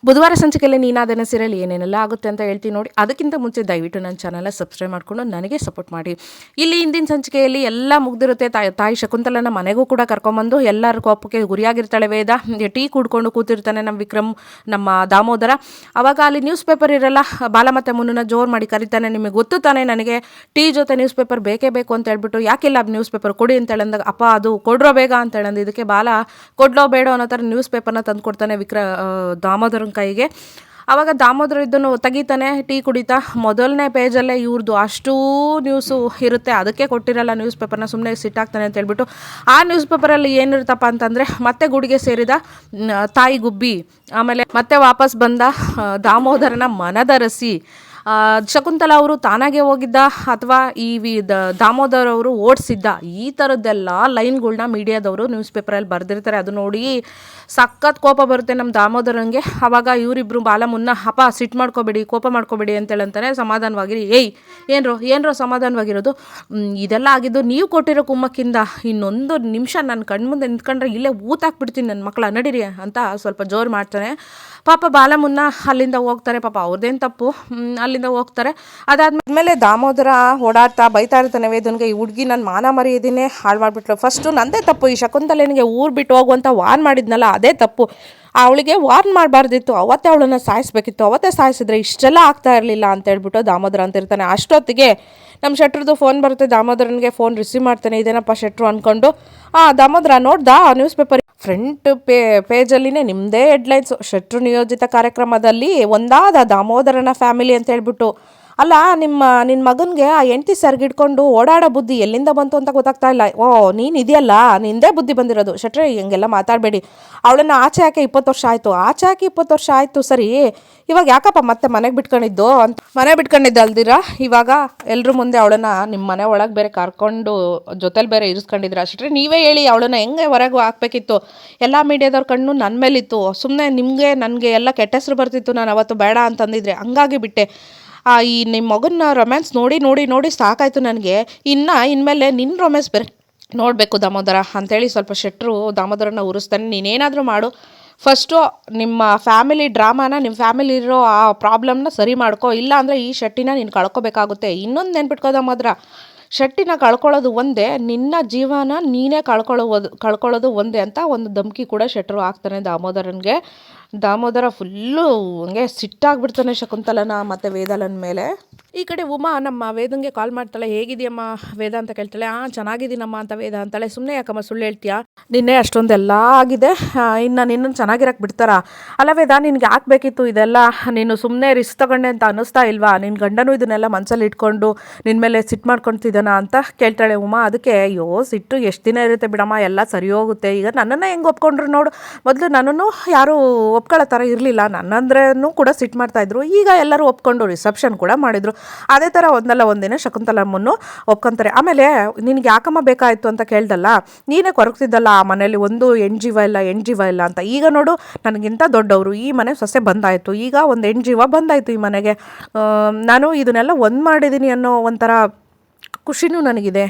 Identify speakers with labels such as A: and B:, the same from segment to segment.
A: ಬುಧವಾರ ಸಂಚಿಕೆಯಲ್ಲಿ ನೀನಾದನ ಸೀರಿಯಲ್ ಏನೇನೆಲ್ಲ ಆಗುತ್ತೆ ಅಂತ ಹೇಳ್ತೀನಿ ನೋಡಿ. ಅದಕ್ಕಿಂತ ಮುಂಚೆ ದಯವಿಟ್ಟು ನನ್ನ ಚಾನಲ್ನ ಸಬ್ಸ್ಕ್ರೈಬ್ ಮಾಡಿಕೊಂಡು ನನಗೆ ಸಪೋರ್ಟ್ ಮಾಡಿ. ಇಲ್ಲಿ ಹಿಂದಿನ ಸಂಚಿಕೆಯಲ್ಲಿ ಎಲ್ಲ ಮುಗ್ದಿರುತ್ತೆ. ತಾಯಿ ಶಕುಂತಲನ ಮನೆಗೂ ಕೂಡ ಕರ್ಕೊಂಬಂದು ಎಲ್ಲರ ಕೋಪಕ್ಕೆ ಗುರಿಯಾಗಿರ್ತಾಳೆ ವೇದ. ಟೀ ಕುಡ್ಕೊಂಡು ಕೂತಿರ್ತಾನೆ ನಮ್ಮ ವಿಕ್ರಮ್, ನಮ್ಮ ದಾಮೋದರ. ಆವಾಗ ಅಲ್ಲಿ ನ್ಯೂಸ್ ಪೇಪರ್ ಇರಲ್ಲ. ಬಾಲ ಮತ್ತು ಮುನ್ನನ ಜೋರು ಮಾಡಿ ಕರಿತಾನೆ. ನಿಮಗೆ ಗೊತ್ತು ತಾನೇ ನನಗೆ ಟೀ ಜೊತೆ ನ್ಯೂಸ್ ಪೇಪರ್ ಬೇಕೇ ಬೇಕು ಅಂತ ಹೇಳ್ಬಿಟ್ಟು, ಯಾಕಿಲ್ಲ ನ್ಯೂಸ್ ಪೇಪರ್ ಕೊಡಿ ಅಂತ ಹೇಳಂದಾಗ, ಅಪ್ಪ ಅದು ಕೊಡ್ರೋ ಬೇಗ ಅಂತ ಹೇಳಂದು, ಇದಕ್ಕೆ ಬಾಲ ಕೊಡ್ಲೋ ಬೇಡ ಅನ್ನೋ ಥರ ನ್ಯೂಸ್ ಪೇಪರ್ನ ತಂದು ಕೊಡ್ತಾನೆ ದಾಮೋದರನ ಕೈಗೆ. ಆವಾಗ ದಾಮೋದರ ಇದನ್ನು ತೆಗಿತಾನೆ, ಟೀ ಕುಡಿತಾ. ಮೊದಲನೇ ಪೇಜಲ್ಲೇ ಇವ್ರದ್ದು ಅಷ್ಟೂ ನ್ಯೂಸು ಇರುತ್ತೆ, ಅದಕ್ಕೆ ಕೊಟ್ಟಿರಲ್ಲ ನ್ಯೂಸ್ ಪೇಪರ್ನ, ಸುಮ್ಮನೆ ಸಿಟ್ಟಾಗ್ತಾನೆ ಅಂತ ಹೇಳ್ಬಿಟ್ಟು. ಆ ನ್ಯೂಸ್ ಪೇಪರಲ್ಲಿ ಏನಿರುತ್ತಪ್ಪ ಅಂತಂದರೆ, ಮತ್ತೆ ಗುಡಿಗೆ ಸೇರಿದ ತಾಯಿ ಗುಬ್ಬಿ, ಆಮೇಲೆ ಮತ್ತೆ ವಾಪಸ್ ಬಂದ ದಾಮೋದರನ ಮನದರಸಿ, ಶಕುಂತಲಾ ಅವರು ತಾನಾಗೆ ಹೋಗಿದ್ದ ಅಥವಾ ಈ ದಾಮೋದರ್ ಅವರು ಓಡಿಸಿದ್ದ, ಈ ಥರದ್ದೆಲ್ಲ ಲೈನ್ಗಳ್ನ ಮೀಡಿಯಾದವರು ನ್ಯೂಸ್ ಪೇಪರಲ್ಲಿ ಬರೆದಿರ್ತಾರೆ. ಅದು ನೋಡಿ ಸಖತ್ ಕೋಪ ಬರುತ್ತೆ ನಮ್ಮ ದಾಮೋದರನಿಗೆ. ಆವಾಗ ಇವರಿಬ್ಬರು ಬಾಲ ಮುನ್ನ, ಅಪ್ಪ ಸಿಟ್ಟು ಮಾಡ್ಕೋಬೇಡಿ, ಕೋಪ ಮಾಡ್ಕೋಬೇಡಿ ಅಂತೇಳಂತಾನೆ. ಸಮಾಧಾನವಾಗಿರಿ, ಏನ್ರೋ ಸಮಾಧಾನವಾಗಿರೋದು, ಇದೆಲ್ಲ ಆಗಿದ್ದು ನೀವು ಕೊಟ್ಟಿರೋ ಕುಮ್ಮಕ್ಕಿಂದ. ಇನ್ನೊಂದು ನಿಮಿಷ ನನ್ನ ಕಣ್ಮುಂದೆ ನಿಂತ್ಕೊಂಡ್ರೆ ಇಲ್ಲೇ ಊತಾಕ್ಬಿಡ್ತೀನಿ ನನ್ನ ಮಕ್ಕಳ, ನಡೀರಿ ಅಂತ ಸ್ವಲ್ಪ ಜೋರು ಮಾಡ್ತಾನೆ. ಪಾಪ ಬಾಲ ಮುನ್ನ ಅಲ್ಲಿಂದ ಹೋಗ್ತಾರೆ. ಪಾಪ ಅವ್ರದ್ದೇನು ತಪ್ಪು, ಅಲ್ಲಿಂದ ಹೋಗ್ತಾರೆ. ಅದಾದ್ಮೇಲೆ ದಾಮೋದರ ಓಡಾಡ್ತಾ ಬೈತಾ ಇರ್ತಾನೆ ವೇದನ್ಗೆ, ಈ ಹುಡುಗಿ ನನ್ನ ಮಾನ ಮರ್ಯಾದೆನೇ ಹಾಳು ಮಾಡಿಬಿಟ್ಲು. ಫಸ್ಟು ನಂದೇ ತಪ್ಪು, ಈ ಶಕುಂತಲೆನಿಗೆ ಊರು ಬಿಟ್ಟು ಹೋಗುವಂತ ವಾರ್ನ್ ಮಾಡಿದ್ನಲ್ಲ ಅದೇ ತಪ್ಪು. ಅವಳಿಗೆ ವಾರ್ನ್ ಮಾಡಬಾರ್ದಿತ್ತು, ಅವತ್ತೇ ಅವಳನ್ನು ಸಾಯಿಸ್ಬೇಕಿತ್ತು, ಅವತ್ತೇ ಸಾಯಿಸಿದ್ರೆ ಇಷ್ಟೆಲ್ಲ ಆಗ್ತಾ ಇರಲಿಲ್ಲ ಅಂತ ಹೇಳ್ಬಿಟ್ಟು ದಾಮೋದರ ಅಂತಿರ್ತಾನೆ. ಅಷ್ಟೊತ್ತಿಗೆ ನಮ್ಮ ಶೆಟ್ರದ್ದು ಫೋನ್ ಬರುತ್ತೆ. ದಾಮೋದರನಿಗೆ ಫೋನ್ ರಿಸೀವ್ ಮಾಡ್ತಾನೆ. ಇದೇನಪ್ಪ ಶೆಟ್ರು ಅಂದ್ಕೊಂಡು, ದಾಮೋದರ ನೋಡ್ದಾ ನ್ಯೂಸ್ ಪೇಪರ್ ಫ್ರಂಟ್ ಪೇಜಲ್ಲಿನೇ ನಿಮ್ಮದೇ ಹೆಡ್ಲೈನ್ಸು, ಶೆಟ್ರು ನಿಯೋಜಿತ ಕಾರ್ಯಕ್ರಮದಲ್ಲಿ ಒಂದಾದ ದಾಮೋದರನ ಫ್ಯಾಮಿಲಿ ಅಂತ ಹೇಳ್ಬಿಟ್ಟು. ಅಲ್ಲ, ನಿನ್ನ ಮಗನಿಗೆ ಆ ಹೆಂಡತಿ ಸರ್ಗಿಡ್ಕೊಂಡು ಓಡಾಡೋ ಬುದ್ಧಿ ಎಲ್ಲಿಂದ ಬಂತು ಅಂತ ಗೊತ್ತಾಗ್ತಾ ಇಲ್ಲ. ನೀನು ಇದೆಯಲ್ಲ, ನಿಂದೇ ಬುದ್ಧಿ ಬಂದಿರೋದು. ಶೆಟ್ರೆ ಹಿಂಗೆಲ್ಲ ಮಾತಾಡಬೇಡಿ, ಅವಳನ್ನು ಆಚೆ ಹಾಕಿ 20 ವರ್ಷ ಆಯಿತು. ಆಚೆ ಹಾಕಿ 20 ವರ್ಷ ಆಯಿತು ಸರಿ, ಇವಾಗ ಯಾಕಪ್ಪ ಮತ್ತೆ ಮನೆಗೆ ಬಿಟ್ಕೊಂಡಿದ್ದು ಅಂತ. ಮನೆ ಬಿಟ್ಕೊಂಡಿದ್ದು ಅಲ್ದಿರಾ, ಇವಾಗ ಎಲ್ಲರ ಮುಂದೆ ಅವಳನ್ನು ನಿಮ್ಮ ಮನೆ ಒಳಗೆ ಬೇರೆ ಕರ್ಕೊಂಡು ಜೊತೆಲಿ ಬೇರೆ ಇರಿಸ್ಕೊಂಡಿದ್ರ. ಶೆಟ್ರೆ ನೀವೇ ಹೇಳಿ, ಅವಳನ್ನು ಹೆಂಗೆ ಹೊರಗೆ ಹಾಕ್ಬೇಕಿತ್ತು. ಎಲ್ಲ ಮೀಡಿಯಾದವ್ರ ಕಣ್ಣು ನನ್ನ ಮೇಲಿತ್ತು. ಸುಮ್ಮನೆ ನಿಮಗೆ ನನಗೆ ಎಲ್ಲ ಕೆಟ್ಟ ಹೆಸರು ಬರ್ತಿತ್ತು, ನಾನು ಅವತ್ತು ಬೇಡ ಅಂತಂದಿದ್ರೆ, ಹಂಗಾಗಿ ಬಿಟ್ಟೆ. ಈ ನಿಮ್ಮ ಮಗನ ರೊಮ್ಯಾನ್ಸ್ ನೋಡಿ ನೋಡಿ ನೋಡಿ ಸಾಕಾಯಿತು ನನಗೆ. ಇನ್ಮೇಲೆ ನಿನ್ನ ರೊಮ್ಯಾನ್ಸ್ ಬೇರೆ ನೋಡಬೇಕು ದಾಮೋದರ ಅಂಥೇಳಿ ಸ್ವಲ್ಪ ಶೆಟ್ರು ದಾಮೋದರನ ಉರಿಸ್ತಾನೆ. ನೀನೇನಾದರೂ ಮಾಡು, ಫಸ್ಟು ನಿಮ್ಮ ಫ್ಯಾಮಿಲಿ ಡ್ರಾಮಾನ, ನಿಮ್ಮ ಫ್ಯಾಮಿಲಿ ಇರೋ ಆ ಪ್ರಾಬ್ಲಮ್ನ ಸರಿ ಮಾಡ್ಕೊ, ಇಲ್ಲ ಅಂದರೆ ಈ ಶೆಟ್ಟಿನ ನೀನು ಕಳ್ಕೊಬೇಕಾಗುತ್ತೆ. ಇನ್ನೊಂದು ನೆನ್ಪಿಟ್ಕೋ ದಾಮೋದರ, ಶೆಟ್ಟಿನ ಕಳ್ಕೊಳ್ಳೋದು ಒಂದೇ, ನಿನ್ನ ಜೀವನ ನೀನೇ ಕಳ್ಕೊಳ್ಳೋದು ಒಂದೇ ಅಂತ ಒಂದು ಧಮಕಿ ಕೂಡ ಶೆಟ್ರು ಹಾಕ್ತಾನೆ ದಾಮೋದರನಿಗೆ. ದಾಮೋದರ ಫುಲ್ಲು ಹಂಗೆ ಸಿಟ್ಟಾಗ್ಬಿಡ್ತಾನೆ ಶಕುಂತಲನ ಮತ್ತು ವೇದಲನ ಮೇಲೆ. ಈ ಕಡೆ ಉಮಾ ನಮ್ಮ ವೇದಂಗೆ ಕಾಲ್ ಮಾಡ್ತಾಳೆ. ಹೇಗಿದೆಯಮ್ಮ ವೇದ ಅಂತ ಕೇಳ್ತಾಳೆ. ಚೆನ್ನಾಗಿದ್ದೀನಮ್ಮ ಅಂತ ವೇದ ಅಂತಾಳೆ. ಸುಮ್ಮನೆ ಯಾಕಮ್ಮ ಸುಳ್ಳು ಹೇಳ್ತೀಯಾ, ನಿನ್ನೆ ಅಷ್ಟೊಂದೆಲ್ಲ ಆಗಿದೆ, ಇನ್ನು ನಿನ್ನನ್ನು ಚೆನ್ನಾಗಿರಕ್ಕೆ ಬಿಡ್ತಾರಾ? ಅಲ್ಲ ವೇದ, ನಿನ್ಗೆ ಯಾಕೆ ಬೇಕಿತ್ತು ಇದೆಲ್ಲ? ನೀನು ಸುಮ್ಮನೆ ರಿಸ್ಕ್ ತಗೊಂಡೆ ಅಂತ ಅನ್ನಿಸ್ತಾ ಇಲ್ವಾ? ನಿನ್ನ ಗಂಡನೂ ಇದನ್ನೆಲ್ಲ ಮನಸ್ಸಲ್ಲಿ ಇಟ್ಕೊಂಡು ನಿನ್ನ ಮೇಲೆ ಸಿಟ್ಟು ಮಾಡ್ಕೊತಿದ್ದಾನ ಅಂತ ಕೇಳ್ತಾಳೆ ಉಮಾ. ಅದಕ್ಕೆ ಅಯ್ಯೋ ಸಿಟ್ಟು ಎಷ್ಟು ದಿನ ಇರುತ್ತೆ ಬಿಡಮ್ಮ, ಎಲ್ಲ ಸರಿ ಹೋಗುತ್ತೆ. ಈಗ ನನ್ನನ್ನು ಹೆಂಗೆ ಒಪ್ಕೊಂಡ್ರು ನೋಡು, ಮೊದಲು ನನ್ನನ್ನು ಯಾರೂ ಒಪ್ಕೊಳ್ಳೋ ಥರ ಇರಲಿಲ್ಲ, ನನ್ನಂದ್ರೂ ಕೂಡ ಸಿಟ್ಟು ಮಾಡ್ತಾಯಿದ್ರು. ಈಗ ಎಲ್ಲರೂ ಒಪ್ಕೊಂಡು ರಿಸೆಪ್ಷನ್ ಕೂಡ ಮಾಡಿದರು. ಅದೇ ಥರ ಒಂದಲ್ಲ ಒಂದಿನ ಶಕುಂತಲಮ್ಮನ್ನು ಒಪ್ಕೊಂತಾರೆ. ಆಮೇಲೆ ನಿನಗೆ ಯಾಕಮ್ಮ ಬೇಕಾಯಿತು ಅಂತ ಕೇಳ್ದಲ್ಲ, ನೀನೇ ಕೊರಗ್ತಿದ್ದಲ್ಲ ಆ ಮನೇಲಿ ಒಂದು ಹೆಣ್ಜೀವ ಇಲ್ಲ ಅಂತ. ಈಗ ನೋಡು, ನನಗಿಂತ ದೊಡ್ಡವರು, ಈ ಮನೆ ಸೊಸೆ ಬಂದಾಯಿತು, ಈಗ ಒಂದು ಹೆಣ್ಜೀವ ಬಂದಾಯಿತು ಈ ಮನೆಗೆ. ನಾನು ಇದನ್ನೆಲ್ಲ ಒಂದು ಮಾಡಿದ್ದೀನಿ ಅನ್ನೋ ಒಂಥರ ಖುಷಿನೂ ನನಗಿದೆ.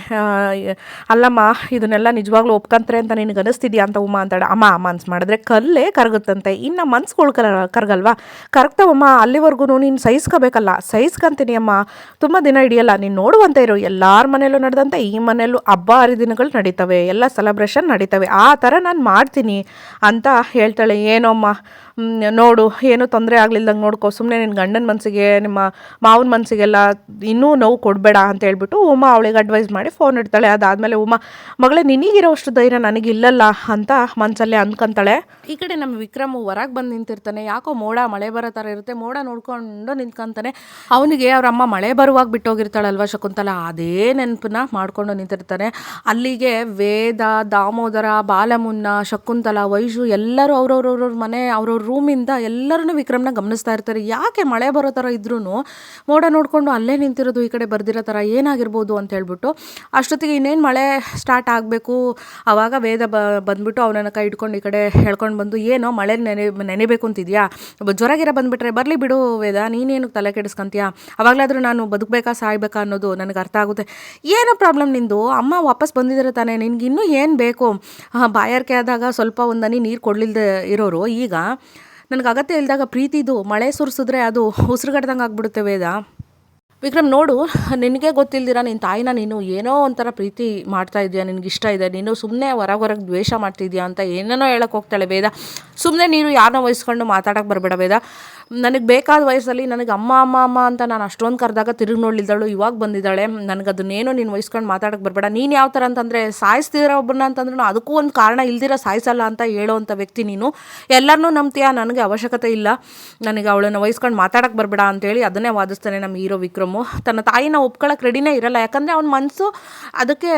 A: ಅಲ್ಲಮ್ಮ, ಇದನ್ನೆಲ್ಲ ನಿಜವಾಗ್ಲೂ ಒಪ್ಕೊಂತಾರೆ ಅಂತ ನಿನಗೆ ಅನಿಸ್ತಿದ್ಯಾ ಅಂತ ಉಮಾ ಅಂತಾಳೆ. ಅಮ್ಮ ಮನ್ಸು ಮಾಡಿದ್ರೆ ಕಲ್ಲೇ ಕರಗುತ್ತಂತೆ, ಇನ್ನು ಮನ್ಸುಗಳು ಕರಗಲ್ವಾ? ಕರಗ್ತಾವಮ್ಮ, ಅಲ್ಲಿವರೆಗೂ ನೀನು ಸಹಿಸ್ಕೋಬೇಕಲ್ಲ. ಸಹಿಸ್ಕೊಂತೀನಿ ಅಮ್ಮ, ತುಂಬ ದಿನ ಹಿಡಿಯಲ್ಲ, ನೀನು ನೋಡುವಂತೆ ಇರು. ಎಲ್ಲರ ಮನೆಯಲ್ಲೂ ನಡೆದಂತೆ ಈ ಮನೆಯಲ್ಲೂ ಹಬ್ಬ ಹರಿದಿನಗಳು ನಡೀತವೆ, ಎಲ್ಲ ಸೆಲೆಬ್ರೇಷನ್ ನಡೀತವೆ, ಆ ಥರ ನಾನು ಮಾಡ್ತೀನಿ ಅಂತ ಹೇಳ್ತಾಳೆ. ಏನೋಮ್ಮ ನೋಡು, ಏನೂ ತೊಂದರೆ ಆಗಲಿಲ್ದಂಗೆ ನೋಡ್ಕೊ, ಸುಮ್ಮನೆ ನಿನ್ನ ಗಂಡನ ಮನಸ್ಸಿಗೆ ನಿಮ್ಮ ಮಾವನ ಮನಸ್ಸಿಗೆಲ್ಲ ಇನ್ನೂ ನೋವು ಕೊಡಬೇಡ ಅಂತ ಹೇಳ್ಬಿಟ್ಟು ಉಮಾ ಅವಳಿಗೆ ಅಡ್ವೈಸ್ ಮಾಡಿ ಫೋನ್ ಇಡ್ತಾಳೆ. ಅದಾದಮೇಲೆ ಉಮಾ, ಮಗಳೇ ನಿನಗಿರೋಷ್ಟು ಧೈರ್ಯ ನನಗಿಲ್ಲಲ್ಲ ಅಂತ ಮನಸ್ಸಲ್ಲೇ ಅಂದ್ಕೊಂತಾಳೆ. ಈ ಕಡೆ ನಮ್ಮ ವಿಕ್ರಮ್ ಹೊರಗೆ ಬಂದು ನಿಂತಿರ್ತಾನೆ. ಯಾಕೋ ಮಳೆ ಬರೋ ಥರ ಇರುತ್ತೆ, ಮೋಡ ನೋಡ್ಕೊಂಡು ನಿಂತ್ಕೊಂತಾನೆ. ಅವನಿಗೆ ಅವ್ರ ಅಮ್ಮ ಮಳೆ ಬರುವಾಗ ಬಿಟ್ಟೋಗಿರ್ತಾಳಲ್ವ ಶಕುಂತಲಾ, ಅದೇ ನೆನಪನ್ನ ಮಾಡ್ಕೊಂಡು ನಿಂತಿರ್ತಾನೆ. ಅಲ್ಲಿಗೆ ವೇದ, ದಾಮೋದರ, ಬಾಲಮುನ್ನ, ಶಕುಂತಲಾ, ವೈಶು ಎಲ್ಲರೂ ಅವ್ರವ್ರ ಮನೆ ಅವ್ರವ್ರ ರೂಮಿಂದ ಎಲ್ಲರೂ ವಿಕ್ರಮ್ನ ಗಮನಿಸ್ತಾ ಇರ್ತಾರೆ. ಯಾಕೆ ಮಳೆ ಬರೋ ಥರ ಇದ್ರೂ ಮೋಡ ನೋಡಿಕೊಂಡು ಅಲ್ಲೇ ನಿಂತಿರೋದು, ಈ ಕಡೆ ಬರ್ದಿರೋ ಥರ ಏನಾಗಿರ್ಬೋದು ಅಂತ ಹೇಳ್ಬಿಟ್ಟು. ಅಷ್ಟೊತ್ತಿಗೆ ಇನ್ನೇನು ಮಳೆ ಸ್ಟಾರ್ಟ್ ಆಗಬೇಕು. ಆವಾಗ ವೇದ ಬಂದ್ಬಿಟ್ಟು ಅವನನ್ನು ಕೈ ಹಿಡ್ಕೊಂಡು ಈ ಕಡೆ ಹೇಳ್ಕೊಂಡು ಬಂದು, ಏನೋ ಮಳೆ ನೆನೆಬೇಕು ಅಂತಿದ್ಯಾ, ಜ್ವರಗಿರ ಬಂದುಬಿಟ್ರೆ ಬರಲಿ ಬಿಡು ವೇದ, ನೀನೇನು ತಲೆ ಕೆಡಿಸ್ಕೊಂತೀಯಾ, ಅವಾಗಲಾದರೂ ನಾನು ಬದುಕಬೇಕಾ ಸಾಯ್ಬೇಕಾ ಅನ್ನೋದು ನನಗೆ ಅರ್ಥ ಆಗುತ್ತೆ. ಏನೋ ಪ್ರಾಬ್ಲಮ್ ನಿಂದು, ಅಮ್ಮ ವಾಪಸ್ ಬಂದಿದ್ದಾರೆ ತಾನೇ, ನಿನ್ಗೆ ಇನ್ನೂ ಏನು ಬೇಕು? ಬಾಯಾರಿಕೆ ಆದಾಗ ಸ್ವಲ್ಪ ಒಂದನಿ ನೀರು ಕೊಡಲಿಲ್ಲದೆ ಇರೋರು ಈಗ ನನಗೆ ಅಗತ್ಯ ಇಲ್ದಾಗ ಪ್ರೀತಿದು ಮಳೆ ಸುರಿಸಿದ್ರೆ ಅದು ಉಸಿರುಗಡ್ದಂಗೆ ಆಗ್ಬಿಡುತ್ತೆ ವೇದ. ವಿಕ್ರಮ್ ನೋಡು, ನಿನಗೆ ಗೊತ್ತಿಲ್ದಿರ ನಿನ್ನ ತಾಯಿನ ನೀನು ಏನೋ ಒಂಥರ ಪ್ರೀತಿ ಮಾಡ್ತಾ ಇದೆಯಾ, ನಿನಗೆ ಇಷ್ಟ ಇದೆ, ನೀನು ಸುಮ್ಮನೆ ಹೊರಗೆ ದ್ವೇಷ ಮಾಡ್ತಿದ್ಯಾ ಅಂತ ಏನೇನೋ ಹೇಳಕ್ಕೆ ಹೋಗ್ತಾಳೆ ವೇದ. ಸುಮ್ಮನೆ ನೀನು ಯಾರನ್ನ ವಹಿಸ್ಕೊಂಡು ಮಾತಾಡೋಕ್ಕೆ ಬರಬೇಡ ವೇದ. ನನಗೆ ಬೇಕಾದ ವಯಸ್ಸಲ್ಲಿ ನನಗೆ ಅಮ್ಮ ಅಮ್ಮ ಅಮ್ಮ ಅಂತ ನಾನು ಅಷ್ಟೊಂದು ಕರೆದಾಗ ತಿರುಗಿ ನೋಡ್ಲಿದ್ದಾಳು, ಇವಾಗ ಬಂದಿದ್ದಾಳೆ. ನನಗೆ ಅದನ್ನೇನೋ ನೀನು ವಹಿಸ್ಕೊಂಡು ಮಾತಾಡೋಕ್ಕೆ ಬರಬೇಡ. ನೀನು ಯಾವ ಥರ ಅಂತಂದರೆ ಸಾಯಿಸ್ತಿರೋ ಒಬ್ಬರನ್ನ ಅಂತಂದ್ರೂ ಅದಕ್ಕೂ ಒಂದು ಕಾರಣ ಇಲ್ದಿರ ಸಾಯಿಸಲ್ಲ ಅಂತ ಹೇಳೋವಂಥ ವ್ಯಕ್ತಿ ನೀನು. ಎಲ್ಲರನ್ನೂ ನಂಬ್ತೀಯ, ನನಗೆ ಅವಶ್ಯಕತೆ ಇಲ್ಲ, ನನಗೆ ಅವಳನ್ನು ವಹಿಸ್ಕೊಂಡು ಮಾತಾಡೋಕ್ಕೆ ಬರಬೇಡ ಅಂತೇಳಿ ಅದನ್ನೇ ವಾದಿಸ್ತಾನೆ ನಮ್ಮ ಹೀರೋ ವಿಕ್ರಮು. ತನ್ನ ತಾಯಿನ ಒಪ್ಕೊಳ್ಳೋಕೆ ರೆಡಿನೇ ಇರಲ್ಲ, ಯಾಕಂದರೆ ಅವನ ಮನಸ್ಸು ಅದಕ್ಕೆ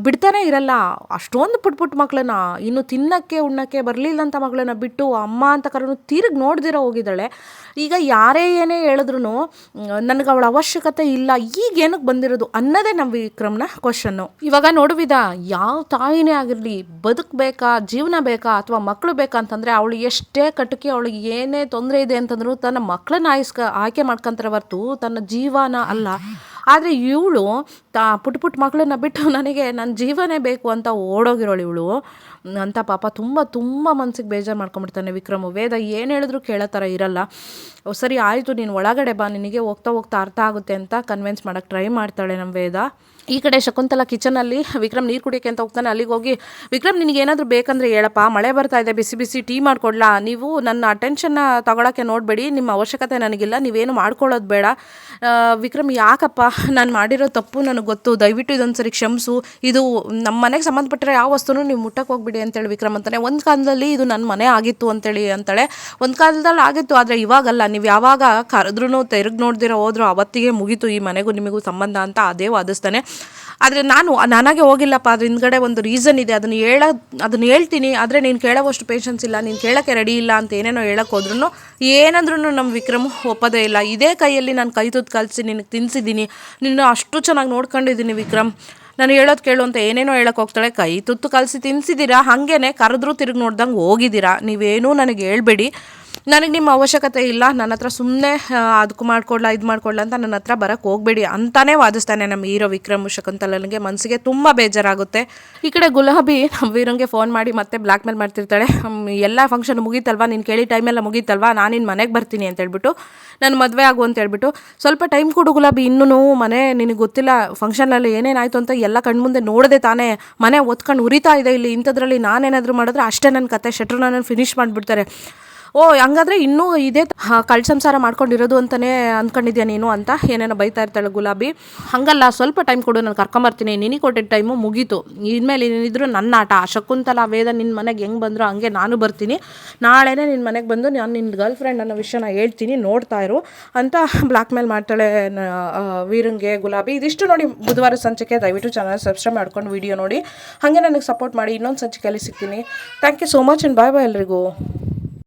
A: ಬಿಡ್ತಾನೆ ಇರಲ್ಲ. ಅಷ್ಟೊಂದು ಪುಟ್ಟ ಮಕ್ಕಳನ್ನ, ಇನ್ನು ತಿನ್ನೋಕ್ಕೆ ಉಣ್ಣೋಕ್ಕೆ ಬರಲಿಲ್ಲಂಥ ಮಗಳನ್ನ ಬಿಟ್ಟು ಅಮ್ಮ ಅಂತ ಕರೆದು ತಿರುಗಿ ನೋಡ್ದಿರೋ ಹೋಗಿದ್ದಾಳೆ. ಈಗ ಯಾರೇ ಏನೇ ಹೇಳಿದ್ರು ನನಗೆ ಅವಳ ಅವಶ್ಯಕತೆ ಇಲ್ಲ, ಈಗ ಏನಕ್ಕೆ ಬಂದಿರೋದು ಅನ್ನೋದೇ ನಮ್ಮ ವಿಕ್ರಮ್ನ ಕ್ವಶನ್ನು. ಇವಾಗ ನೋಡುವಿದ, ಯಾವ ತಾಯಿನೇ ಆಗಿರಲಿ, ಬದುಕಬೇಕಾ, ಜೀವನ ಬೇಕಾ ಅಥವಾ ಮಕ್ಕಳು ಬೇಕಾ ಅಂತಂದರೆ ಅವಳು ಎಷ್ಟೇ ಕಟುಕಿ, ಅವಳಿಗೆ ಏನೇ ತೊಂದರೆ ಇದೆ ಅಂತಂದ್ರೂ ತನ್ನ ಮಕ್ಕಳನ್ನ ಆಯ್ಕೆ ಮಾಡ್ಕೊಂತಾರೆ ಹೊರ್ತು ತನ್ನ ಜೀವನ ಅಲ್ಲ. ಆದರೆ ಇವಳು ಪುಟ್ಟ ಮಕ್ಕಳನ್ನ ಬಿಟ್ಟು ನನಗೆ ನನ್ನ ಜೀವನೇ ಬೇಕು ಅಂತ ಓಡೋಗಿರೋಳು ಇವಳು ಅಂತ ಪಾಪ ತುಂಬ ಮನಸ್ಸಿಗೆ ಬೇಜಾರು ಮಾಡ್ಕೊಂಬಿಡ್ತಾನೆ ವಿಕ್ರಮ್. ವೇದ ಏನು ಹೇಳಿದ್ರು ಕೇಳೋ ಥರ ಇರಲ್ಲ. ಸರಿ ಆಯಿತು, ನೀನು ಒಳಗಡೆ ಬಾ, ನಿನಗೆ ಹೋಗ್ತಾ ಅರ್ಥ ಆಗುತ್ತೆ ಅಂತ ಕನ್ವಿನ್ಸ್ ಮಾಡೋಕ್ಕೆ ಟ್ರೈ ಮಾಡ್ತಾಳೆ ನಮ್ಮ ವೇದ. ಈ ಕಡೆ ಶಕುಂತಲಾ ಕಿಚನಲ್ಲಿ ವಿಕ್ರಮ್ ನೀರು ಕುಡಿಯೋಕ್ಕೆ ಅಂತ ಹೋಗ್ತಾನೆ. ಅಲ್ಲಿಗೆ ಹೋಗಿ, ವಿಕ್ರಮ್ ನಿನಗೇನಾದರೂ ಬೇಕಂದರೆ ಹೇಳಪ್ಪ, ಮಳೆ ಬರ್ತಾ ಇದೆ, ಬಿಸಿ ಟೀ ಮಾಡ್ಕೊಡ್ಲಾ, ನೀವು ನನ್ನ ಅಟೆನ್ಷನ್ನ ತಗೊಳಕ್ಕೆ ನೋಡಬೇಡಿ, ನಿಮ್ಮ ಅವಶ್ಯಕತೆ ನನಗಿಲ್ಲ, ನೀವೇನು ಮಾಡ್ಕೊಳ್ಳೋದು ಬೇಡ. ವಿಕ್ರಮ್, ಯಾಕಪ್ಪ, ನಾನು ಮಾಡಿರೋ ತಪ್ಪು ನನಗೆ ಗೊತ್ತು, ದಯವಿಟ್ಟು ಇದೊಂದು ಸರಿ ಕ್ಷಮಿಸು, ಇದು ನಮ್ಮ ಮನೆಗೆ ಸಂಬಂಧಪಟ್ಟರೆ ಯಾವ ವಸ್ತುನೂ ನೀವು ಮುಟ್ಟಕ್ಕೆ ಹೋಗ್ಬಿಡಿ ಅಂತೇಳಿ ವಿಕ್ರಮ್ ಅಂತಾನೆ. ಒಂದು ಕಾಲದಲ್ಲಿ ಇದು ನನ್ನ ಮನೆ ಆಗಿತ್ತು ಅಂತೇಳಿ ಅಂತಾಳೆ. ಒಂದು ಕಾಲದಲ್ಲಿ ಆಗಿತ್ತು, ಆದರೆ ಇವಾಗಲ್ಲ, ನೀವು ಯಾವಾಗ ಕರೆದ್ರೂ ತಿರುಗಿ ನೋಡ್ದಿರೋ ಹೋದ್ರು ಅವತ್ತಿಗೆ ಮುಗೀತು ಈ ಮನೆಗೂ ನಿಮಗೂ ಸಂಬಂಧ ಅಂತ ಅದೇ ವಾದಿಸ್ತಾನೆ. ಆದರೆ ನನಗೆ ಹೋಗಿಲ್ಲಪ್ಪ, ಅದ್ರ ಹಿಂದ್ಗಡೆ ಒಂದು ರೀಸನ್ ಇದೆ, ಅದನ್ನು ಹೇಳ್ತೀನಿ, ಆದರೆ ನೀನು ಕೇಳೋವಷ್ಟು ಪೇಷನ್ಸ್ ಇಲ್ಲ, ನೀನು ಕೇಳೋಕ್ಕೆ ರೆಡಿ ಇಲ್ಲ ಅಂತ ಏನೇನೋ ಹೇಳಕ್ಕೆ ಹೋದ್ರೂ ಏನಂದ್ರೂ ನಮ್ಮ ವಿಕ್ರಮ್ ಒಪ್ಪೋದೇ ಇಲ್ಲ. ಇದೇ ಕೈಯಲ್ಲಿ ನಾನು ಕೈ ತುತ್ತು ಕಲಿಸಿ ನಿನಗೆ ತಿನ್ನಿಸಿದ್ದೀನಿ, ನಿನ್ನ ಅಷ್ಟು ಚೆನ್ನಾಗಿ ನೋಡ್ಕೊಂಡಿದ್ದೀನಿ ವಿಕ್ರಮ್, ನಾನು ಹೇಳೋದು ಕೇಳು ಅಂತ ಏನೇನೋ ಹೇಳಕ್ಕೆ ಹೋಗ್ತಾಳೆ. ಕೈ ತುತ್ತು ಕಲಿಸಿ ತಿನ್ನಿಸಿದ್ದೀರಾ, ಹಾಗೇನೆ ಕರೆದ್ರೂ ತಿರುಗಿ ನೋಡ್ದಂಗೆ ಹೋಗಿದ್ದೀರಾ, ನೀವೇನೂ ನನಗೆ ಹೇಳ್ಬೇಡಿ, ನನಗೆ ನಿಮ್ಮ ಅವಶ್ಯಕತೆ ಇಲ್ಲ, ನನ್ನ ಹತ್ರ ಸುಮ್ಮನೆ ಅದಕ್ಕೂ ಮಾಡ್ಕೊಡ್ಲಾ ಇದು ಮಾಡ್ಕೊಡ್ಲಾ ಅಂತ ನನ್ನ ಹತ್ರ ಬರೋಕ್ಕೆ ಹೋಗಬೇಡಿ ಅಂತಾನೇ ವಾದಿಸ್ತಾನೆ ನಮ್ಮ ಹೀರೋ ವಿಕ್ರಮ್. ಶಕುಂತಲನಿಗೆ ಮನಸ್ಸಿಗೆ ತುಂಬ ಬೇಜಾರಾಗುತ್ತೆ. ಈ ಕಡೆ ಗುಲಾಬಿ ನಮ್ಮ ವೀರಂಗೆ ಫೋನ್ ಮಾಡಿ ಮತ್ತೆ ಬ್ಲ್ಯಾಕ್ ಮೇಲ್ ಮಾಡ್ತಿರ್ತಾಳೆ. ಎಲ್ಲ ಫಂಕ್ಷನ್ ಮುಗೀತಲ್ವಾ, ನೀನು ಕೇಳಿ ಟೈಮೆಲ್ಲ ಮುಗೀತಲ್ವಾ, ನಾನು ನಿನ್ನ ಮನೆಗೆ ಬರ್ತೀನಿ ಅಂತ ಹೇಳ್ಬಿಟ್ಟು, ನನ್ನ ಮದುವೆ ಆಗು ಅಂತ ಹೇಳ್ಬಿಟ್ಟು, ಸ್ವಲ್ಪ ಟೈಮ್ ಕೊಡು ಗುಲಾಬಿ, ಇನ್ನೂ ಮನೆ ನಿನಗೆ ಗೊತ್ತಿಲ್ಲ ಫಂಕ್ಷನಲ್ಲಿ ಏನೇನಾಯಿತು ಅಂತ ಎಲ್ಲ ಕಣ್ಮುಂದೆ ನೋಡದೆ ತಾನೇ ಮನೆ ಒತ್ಕೊಂಡು ಉರಿತಾ ಇದೆ ಇಲ್ಲಿ, ಇಂಥದ್ರಲ್ಲಿ ನಾನೇನಾದರೂ ಮಾಡಿದ್ರೆ ಅಷ್ಟೇ ನನ್ನ ಕತೆ, ಶೆಟ್ರು ನಾನು ಫಿನಿಷ್ ಮಾಡಿಬಿಡ್ತಾರೆ. ಓ ಹಂಗಾದ್ರೆ ಇನ್ನೂ ಇದೇ ಕಳ್ಳ ಸಂಸಾರ ಮಾಡ್ಕೊಂಡಿರೋದು ಅಂತಲೇ ಅಂದ್ಕೊಂಡಿದ್ಯಾ ನೀನು ಅಂತ ಏನೇನೋ ಬೈತಾ ಇರ್ತಾಳೆ ಗುಲಾಬಿ. ಹಾಗಲ್ಲ, ಸ್ವಲ್ಪ ಟೈಮ್ ಕೊಡು, ನಾನು ಕರ್ಕೊಂಬರ್ತೀನಿ, ನಿನಗೆ ಕೊಟ್ಟಿದ್ದ ಟೈಮು ಮುಗೀತು, ಇನ್ಮೇಲೆ ಏನಿದ್ರು ನನ್ನ ಆಟ. ಶಕುಂತಲಾ ವೇದ ನಿನ್ನ ಮನೆಗೆ ಹೆಂಗೆ ಬಂದರೂ ಹಂಗೆ ನಾನು ಬರ್ತೀನಿ, ನಾಳೆನೇ ನಿನ್ನ ಮನೆಗೆ ಬಂದು ನಾನು ನಿನ್ನ ಗರ್ಲ್ ಫ್ರೆಂಡ್ ಅನ್ನೋ ವಿಷಯನ ಹೇಳ್ತೀನಿ, ನೋಡ್ತಾ ಇರು ಅಂತ ಬ್ಲ್ಯಾಕ್ ಮೇಲ್ ಮಾಡ್ತಾಳೆ ವೀರಂಗೆ ಗುಲಾಬಿ. ಇದಿಷ್ಟು ನೋಡಿ ಬುಧವಾರ ಸಂಚಿಕೆ. ದಯವಿಟ್ಟು ಚಾನಲ್ ಸಬ್ಸ್ಕ್ರೈಬ್ ಮಾಡ್ಕೊಂಡು ವಿಡಿಯೋ ನೋಡಿ, ಹಾಗೆ ನನಗೆ ಸಪೋರ್ಟ್ ಮಾಡಿ. ಇನ್ನೊಂದು ಸಂಚಿಕೆಯಲ್ಲಿ ಸಿಗ್ತೀನಿ. Thank you so much and bye ಎಲ್ರಿಗೂ.